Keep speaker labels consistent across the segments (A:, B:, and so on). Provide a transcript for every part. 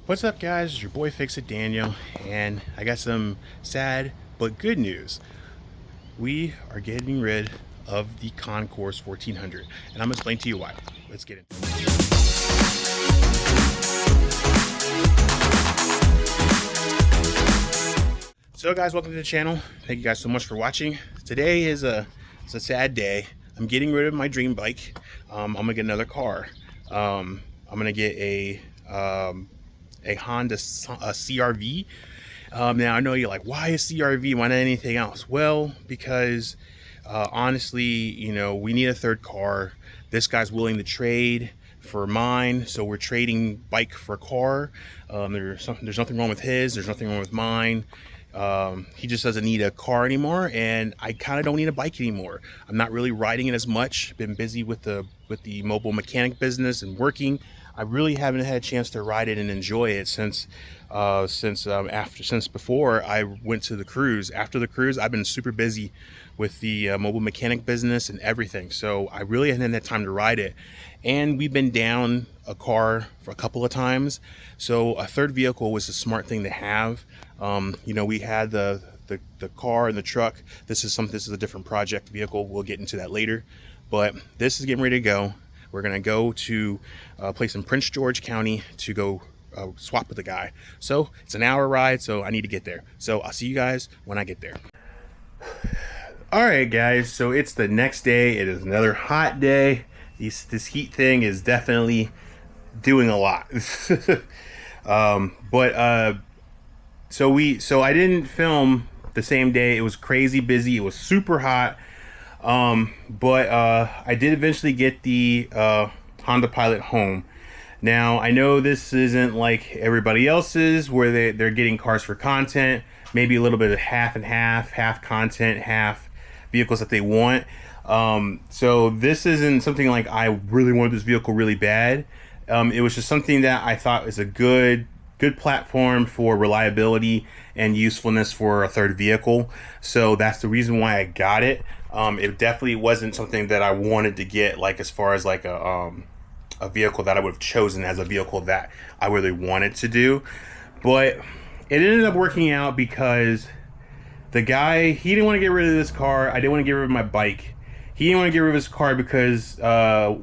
A: What's up, guys? It's your boy Fix It Daniel, and I got some sad but good news. We are getting rid of the Concours 1400, and I'm gonna explain to you why. Let's get into it. So, guys, welcome to the channel. Thank you guys so much for watching. Today is it's a sad day. I'm getting rid of my dream bike. I'm gonna get another car. I'm gonna get a Honda CRV. Now I know you're like, why is CRV? Why not anything else? Well, because honestly, we need a third car. This guy's willing to trade for mine, so we're trading bike for car. There's nothing wrong with his. There's nothing wrong with mine. He just doesn't need a car anymore, and I kind of don't need a bike anymore. I'm not really riding it as much. Been busy with the mobile mechanic business and working. I really haven't had a chance to ride it and enjoy it since before I went to the cruise. After the cruise, I've been super busy with the mobile mechanic business and everything, so I really hadn't had time to ride it. And we've been down a car for a couple of times, so a third vehicle was a smart thing to have. We had the car and the truck. This is a different project vehicle. We'll get into that later, but this is getting ready to go. We're gonna go to a place in Prince George County to go swap with the guy. So it's an hour ride, so I need to get there. So I'll see you guys when I get there. All right, guys, so it's the next day. It is another hot day. This heat thing is definitely doing a lot. So I didn't film the same day. It was crazy busy. It was super hot. But I did eventually get the Honda Pilot home. Now, I know this isn't like everybody else's where they're getting cars for content, maybe a little bit of half and half content, half vehicles that they want. So this isn't something like I really want this vehicle really bad. It was just something that I thought was a good platform for reliability and usefulness for a third vehicle. So that's the reason why I got it. It definitely wasn't something that I wanted to get, like as far as like a vehicle that I would have chosen as a vehicle that I really wanted to do. But it ended up working out because the guy, he didn't want to get rid of this car. I didn't want to get rid of my bike. He didn't want to get rid of his car because a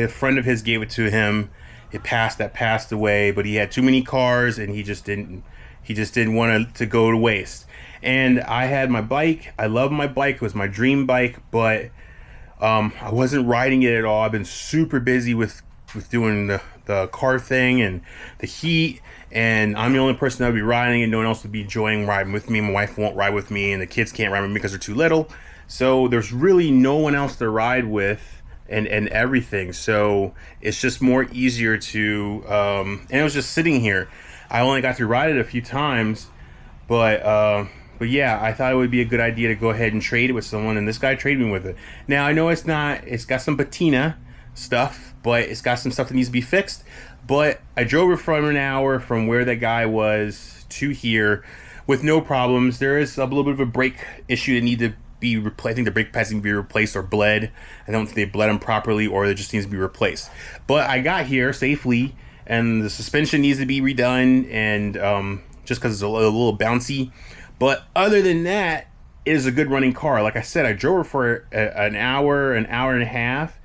A: friend of his gave it to him. It passed away, but he had too many cars and he just didn't want it to go to waste. And I had my bike. I love my bike. It was my dream bike, but I wasn't riding it at all. I've been super busy with doing the car thing and the heat, and I'm the only person that would be riding, and no one else would be enjoying riding with me. My wife won't ride with me, and the kids can't ride with me because they're too little. So there's really no one else to ride with and everything. So it's just more easier to and it was just sitting here. I only got to ride it a few times, but yeah, I thought it would be a good idea to go ahead and trade it with someone, and this guy traded me with it. Now, I know it's got some patina stuff, but it's got some stuff that needs to be fixed. But I drove it from an hour from where that guy was to here with no problems. There is a little bit of a brake issue that need to be replaced. I think the brake pads need to be replaced or bled. I don't think they bled them properly, or it just needs to be replaced. But I got here safely, and the suspension needs to be redone, and just because it's a little bouncy. But other than that, it is a good running car. Like I said, I drove it for an hour and a half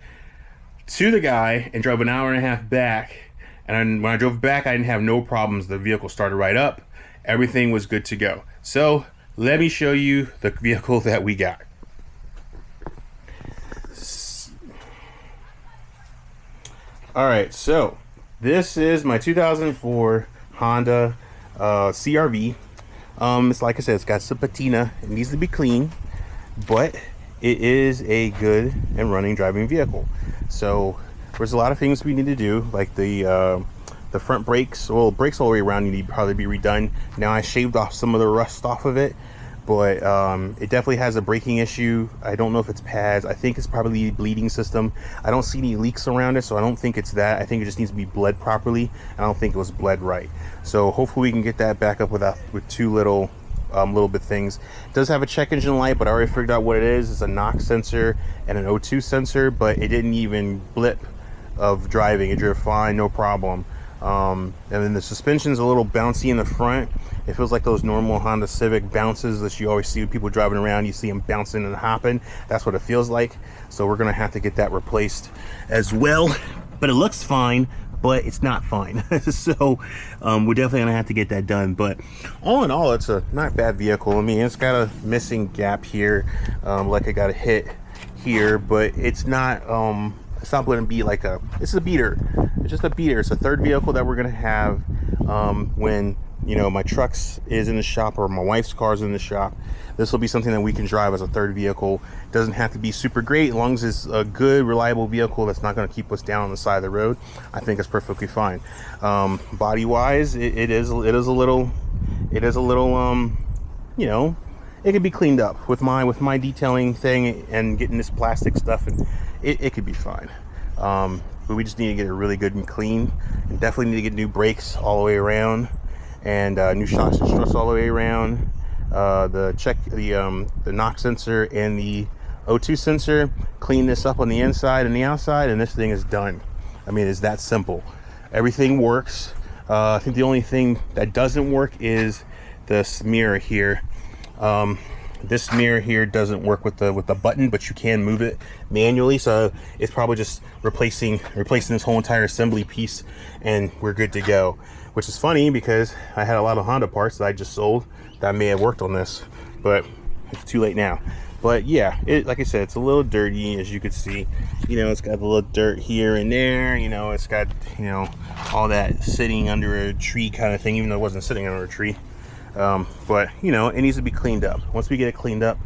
A: to the guy, and drove an hour and a half back. And when I drove back, I didn't have no problems. The vehicle started right up. Everything was good to go. So let me show you the vehicle that we got. All right, so this is my 2004 Honda CRV. It's like I said, it's got some patina. It needs to be clean, but it is a good and running driving vehicle. So there's a lot of things we need to do, like the front brakes. Well, brakes all the way around need to probably be redone. Now I shaved off some of the rust off of it, but it definitely has a braking issue. I don't know if it's pads. I think it's probably the bleeding system. I don't see any leaks around it, so I don't think it's that. I think it just needs to be bled properly. I don't think it was bled right. So hopefully we can get that back up with two little bit things. It does have a check engine light, but I already figured out what it is. It's a NOx sensor and an O2 sensor, but it didn't even blip of driving. It drove fine, no problem. And then the suspension's a little bouncy in the front. It feels like those normal Honda Civic bounces that you always see with people driving around. You see them bouncing and hopping. That's what it feels like. So we're gonna have to get that replaced as well. But it looks fine, but it's not fine. So we're definitely gonna have to get that done. But all in all, it's a not bad vehicle. I mean, it's got a missing gap here, like I got a hit here, but it's not going to be like it's a beater. It's just a beater. It's a third vehicle that we're going to have when, you know, my truck's is in the shop or my wife's car's in the shop. This will be something that we can drive as a third vehicle. It doesn't have to be super great, as long as it's a good, reliable vehicle that's not going to keep us down on the side of the road. I think it's perfectly fine. Body wise, it is a little, you know, it could be cleaned up with my detailing thing and getting this plastic stuff, and it could be fine. But we just need to get it really good and clean, and definitely need to get new brakes all the way around, and new shocks and struts all the way around. The knock sensor and the O2 sensor, clean this up on the inside and the outside, and this thing is done. I mean, it's that simple. Everything works. I think the only thing that doesn't work is this mirror here. This mirror here doesn't work with the button, but you can move it manually, so it's probably just replacing this whole entire assembly piece, and we're good to go. Which is funny because I had a lot of Honda parts that I just sold that may have worked on this, but it's too late now. But yeah, like I said, it's a little dirty, as you can see. You know, it's got a little dirt here and there. You know, it's got, you know, all that sitting under a tree kind of thing, even though it wasn't sitting under a tree. But you know, it needs to be cleaned up. Once we get it cleaned up,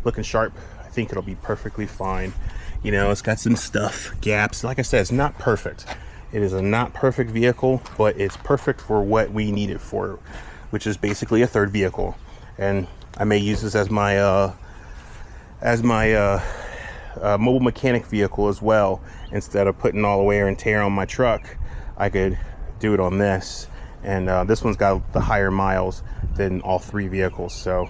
A: looking sharp, I think it'll be perfectly fine. You know, it's got some stuff, gaps. Like I said, it's not perfect. It is a not perfect vehicle, but it's perfect for what we need it for, which is basically a third vehicle. And I may use this as my mobile mechanic vehicle as well. Instead of putting all the wear and tear on my truck, I could do it on this. And this one's got the higher miles than all three vehicles, so,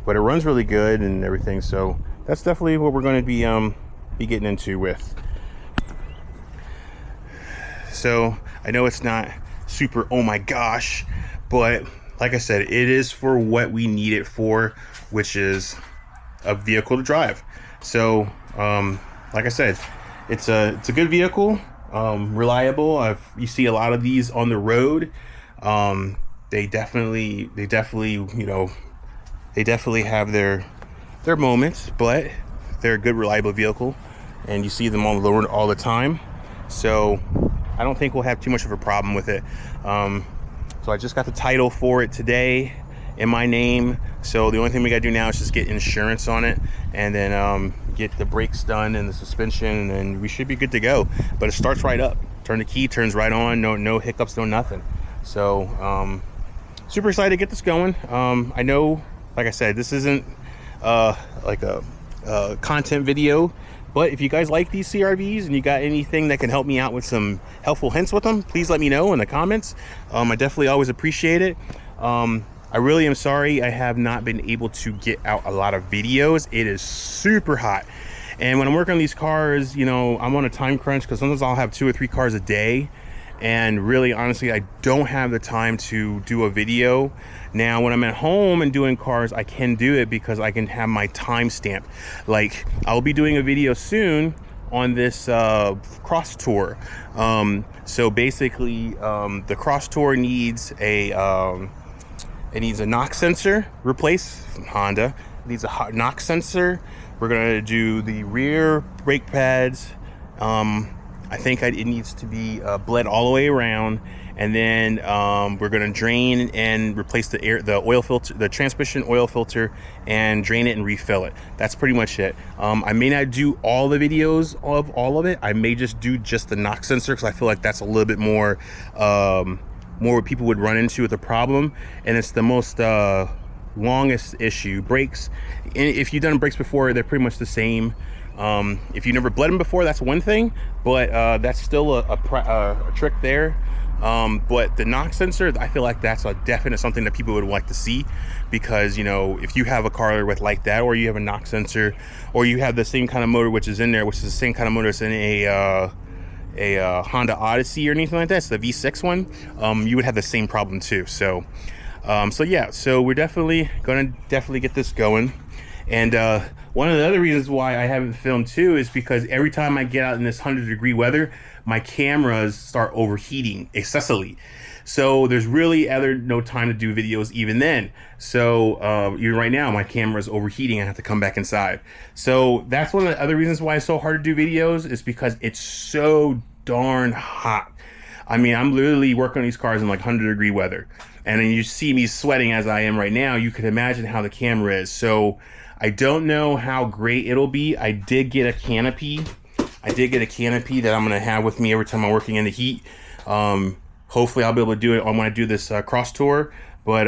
A: but it runs really good and everything, so that's definitely what we're going to be getting into with. So I know it's not super oh my gosh, but like I said, it is for what we need it for, which is a vehicle to drive. So like I said, it's a good vehicle, reliable. You see a lot of these on the road. They definitely, you know, they definitely have their moments, but they're a good, reliable vehicle, and you see them on the road all the time. So I don't think we'll have too much of a problem with it. So I just got the title for it today in my name. So the only thing we gotta do now is just get insurance on it, and then get the brakes done and the suspension, and then we should be good to go. But it starts right up. Turn the key, turns right on. No hiccups, no nothing. So super excited to get this going. I know, like I said, this isn't like a content video, but if you guys like these CRVs and you got anything that can help me out with some helpful hints with them, please let me know in the comments. I definitely always appreciate it. I really am sorry I have not been able to get out a lot of videos. It is super hot, and when I'm working on these cars, you know, I'm on a time crunch because sometimes I'll have 2 or 3 cars a day. And really, honestly, I don't have the time to do a video. Now, when I'm at home and doing cars, I can do it because I can have my timestamp. Like, I'll be doing a video soon on this cross tour. So basically, the cross tour needs a knock sensor replaced from Honda. It needs a knock sensor. We're gonna do the rear brake pads. I think it needs to be bled all the way around, and then we're going to drain and replace the oil filter, the transmission oil filter, and drain it and refill it. That's pretty much it. I may not do all the videos of all of it. I may just do just the knock sensor because I feel like that's a little bit more what people would run into with the problem, and it's the most longest issue. Brakes, if you've done brakes before, they're pretty much the same. If you never bled them before, that's one thing, but that's still a trick there. But the knock sensor, I feel like that's a definite something that people would like to see, because, you know, if you have a car with like that, or you have a knock sensor, or you have the same kind of motor which is in there, which is the same kind of motor that's in a Honda Odyssey or anything like that, it's the V6 one, you would have the same problem too. So yeah, so we're definitely gonna get this going. And one of the other reasons why I haven't filmed too is because every time I get out in this 100-degree weather, my cameras start overheating excessively. So there's really no time to do videos even then. So even right now, my camera is overheating. I have to come back inside. So that's one of the other reasons why it's so hard to do videos, is because it's so darn hot. I mean, I'm literally working on these cars in like 100-degree weather. And then you see me sweating as I am right now. You can imagine how the camera is. So I don't know how great it'll be. I did get a canopy. That I'm gonna have with me every time I'm working in the heat. Hopefully I'll be able to do it when I do this cross tour. But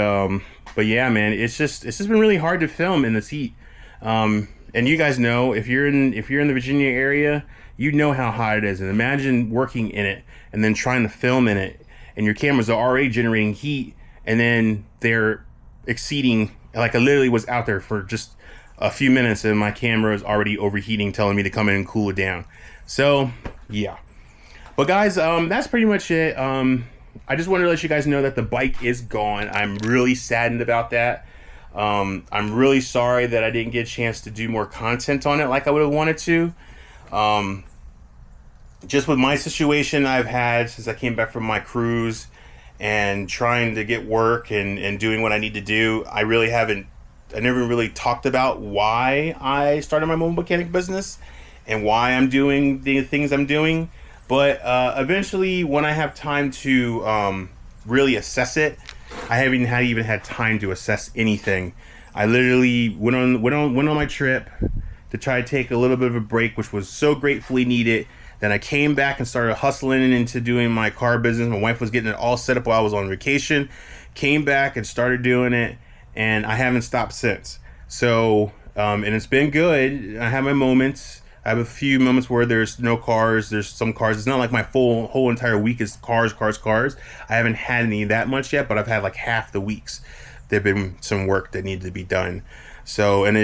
A: yeah, man, it's just been really hard to film in this heat. And you guys know, if you're in the Virginia area, you know how hot it is. And imagine working in it and then trying to film in it, and your cameras are already generating heat, and then they're exceeding. Like, I literally was out there for just a few minutes and my camera is already overheating, telling me to come in and cool it down. So yeah, but guys, that's pretty much it. I just wanted to let you guys know that the bike is gone. I'm really saddened about that. I'm really sorry that I didn't get a chance to do more content on it like I would have wanted to. Just with my situation I've had since I came back from my cruise and trying to get work and doing what I need to do, I never really talked about why I started my mobile mechanic business and why I'm doing the things I'm doing. But eventually, when I have time to really assess it, I haven't even had time to assess anything. I literally went on my trip to try to take a little bit of a break, which was so gratefully needed. Then I came back and started hustling into doing my car business. My wife was getting it all set up while I was on vacation. Came back and started doing it, and I haven't stopped since. So, and it's been good. I have my moments. I have a few moments where there's no cars. There's some cars. It's not like my whole entire week is cars. I haven't had any that much yet, but I've had like half the weeks. There've been some work that needed to be done. So, and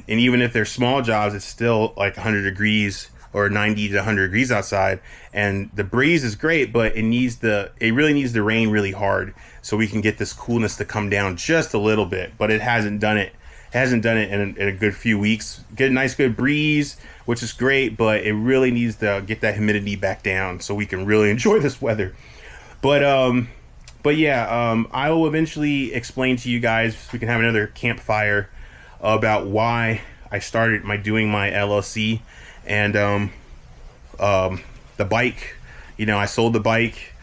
A: even if they're small jobs, it's still like 100 degrees or 90 to 100 degrees outside, and the breeze is great, but it really needs to rain really hard so we can get this coolness to come down just a little bit. But it hasn't done it. In a good few weeks. Get a nice good breeze, which is great, but it really needs to get that humidity back down so we can really enjoy this weather. But yeah, I will eventually explain to you guys, so we can have another campfire about why I started doing my LLC. And the bike, I sold the bike.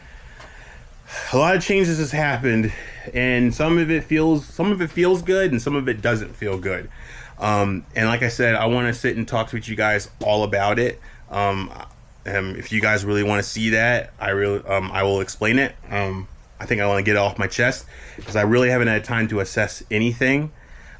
A: A lot of changes has happened, and some of it feels good, and some of it doesn't feel good. And like I said, I want to sit and talk with you guys all about it. If you guys really want to see that, I will explain it. I think I want to get it off my chest because I really haven't had time to assess anything.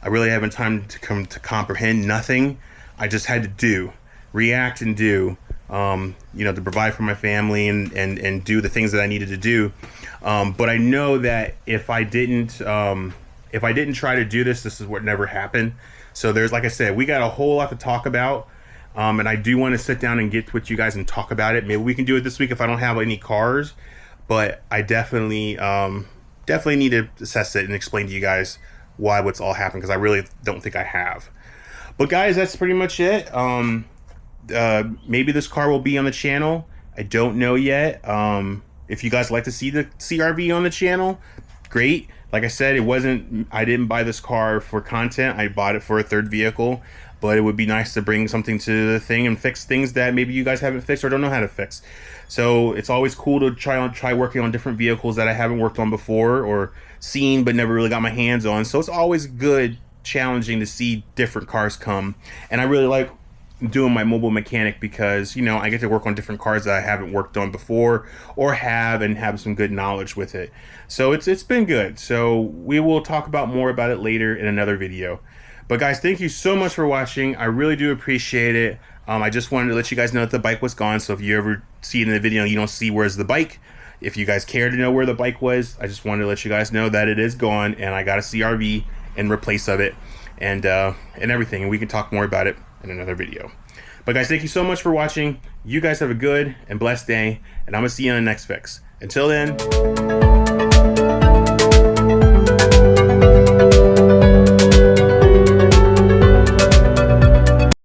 A: I really haven't time to comprehend nothing. I just had to react and do, to provide for my family and do the things that I needed to do. But I know that if I didn't try to do this is what never happened. So there's, like I said, we got a whole lot to talk about. And I do want to sit down and get with you guys and talk about it. Maybe we can do it this week if I don't have any cars, but I definitely need to assess it and explain to you guys what's all happened, because I really don't think I have. But guys, that's pretty much it. Maybe this car will be on the channel. I don't know yet. If you guys like to see the CRV on the channel, great. Like I said, I didn't buy this car for content. I bought it for a third vehicle, but it would be nice to bring something to the thing and fix things that maybe you guys haven't fixed or don't know how to fix. So it's always cool to try working on different vehicles that I haven't worked on before or seen but never really got my hands on. So it's always good, challenging to see different cars come. And I really like doing my mobile mechanic because, I get to work on different cars that I haven't worked on before or have some good knowledge with it. So it's been good. So we will talk more about it later in another video. But guys, thank you so much for watching. I really do appreciate it. I just wanted to let you guys know that the bike was gone. So if you ever see it in the video, you don't see where's the bike. If you guys care to know where the bike was, I just wanted to let you guys know that it is gone, and I got a CRV in replace of it, and everything. And we can talk more about it in another video. But guys, thank you so much for watching. You guys have a good and blessed day, and I'm gonna see you on the next fix. Until then,